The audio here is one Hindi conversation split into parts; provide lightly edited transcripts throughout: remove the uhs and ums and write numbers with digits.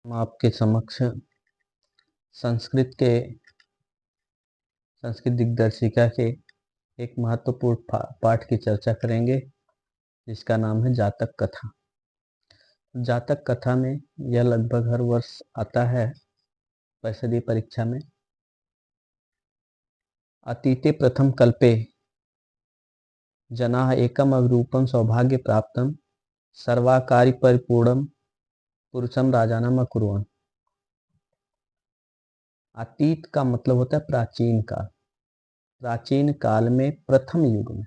हम आपके समक्ष संस्कृत दिग्दर्शिका के एक महत्वपूर्ण पाठ की चर्चा करेंगे, जिसका नाम है जातक कथा। जातक कथा में यह लगभग हर वर्ष आता है परिषदीय परीक्षा में। अतीते प्रथम कल्पे जनाः एकम अविरूपम सौभाग्य प्राप्तम सर्वाकारि परिपूर्णम पुरुषम राजानम अकुर्वन्। अतीत का मतलब होता है प्राचीन काल। प्राचीन काल में प्रथम युग में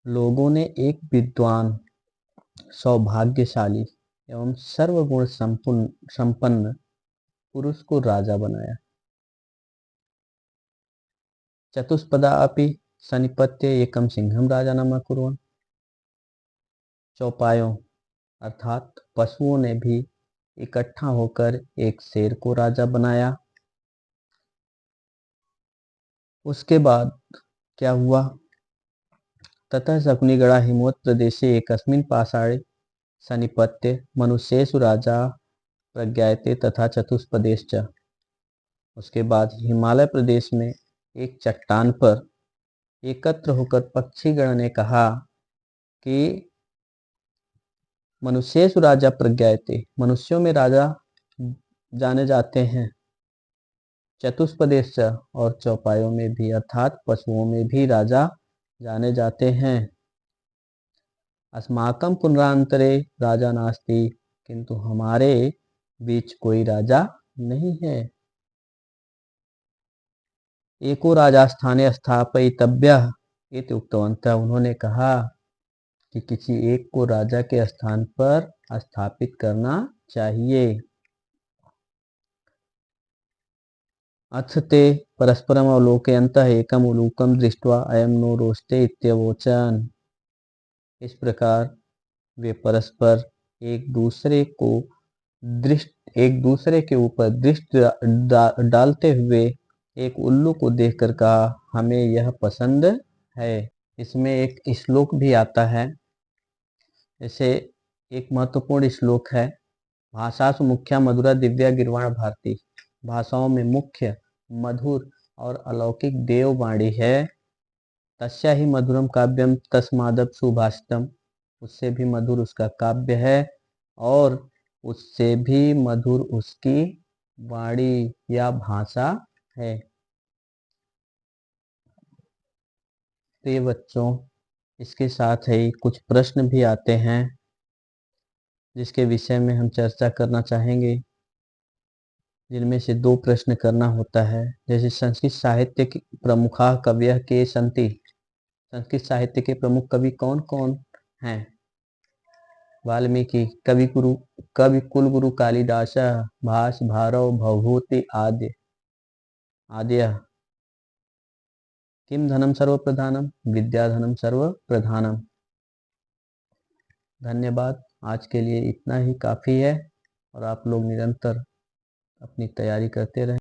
लोगों ने एक विद्वान, सौभाग्यशाली एवं सर्वगुण संपन्न पुरुष को राजा बनाया। चतुष्पदा अपि सनिपत्य एकम सिंहम राजानम अकुर्वन्। चौपायों अर्थात पशुओं ने भी इकट्ठा होकर एक शेर को राजा बनाया। उसके बाद क्या हुआ? ततः शकुनिगड़ा हिमवत् प्रदेशे एकस्मिन् पाषाणे सनिपत्य मनुष्येषु राजा प्रज्ञायते तथा चतुष्पदेश्च। उसके बाद हिमालय प्रदेश में एक चट्टान पर एकत्र होकर पक्षीगण ने कहा कि मनुष्येषु राजा प्रज्ञायते, मनुष्यों में राजा जाने जाते हैं। चतुष्पदेश्च, और चौपायों में भी अर्थात पशुओं में भी राजा जाने जाते हैं। अस्माकं पुनरांतरे राजा नास्ति, किंतु हमारे बीच कोई राजा नहीं है। एको राजा स्थाने स्थापयितव्यः इति उक्तवन्तः। उन्होंने कहा कि किसी एक को राजा के स्थान पर स्थापित करना चाहिए। अथ ते परस्परम अवलोकयन्तः एकम उलूकम दृष्ट्वा अयम नो रोचते इत्यवोचन्। इस प्रकार वे परस्पर एक दूसरे के ऊपर दृष्टि डालते हुए एक उल्लू को देखकर कहा, हमें यह पसंद है। इसमें एक श्लोक भी आता है। जैसे एक महत्वपूर्ण श्लोक है, भाषासु मुख्या मधुरा दिव्या गिर्वाण भारती। भाषाओं में मुख्य, मधुर और अलौकिक देववाणी है। तस्या ही मधुरम काव्यम तस्मादप सुभाषितम। उससे भी मधुर उसका काव्य है और उससे भी मधुर उसकी वाणी या भाषा है। प्रिय बच्चों, इसके साथ ही कुछ प्रश्न भी आते हैं जिसके विषय में हम चर्चा करना चाहेंगे, जिनमें से 2 प्रश्न करना होता है। जैसे संस्कृत साहित्य के प्रमुखा कवयः के सन्ति। संस्कृत साहित्य के प्रमुख कवि कौन कौन हैं? वाल्मीकि, कवि कुलगुरु कालिदास, भास, भारव, भवभूति आद्यः। किम धनम सर्वप्रधानम? विद्याधनम सर्वप्रधानम। धन्यवाद। आज के लिए इतना ही काफ़ी है और आप लोग निरंतर अपनी तैयारी करते रहें।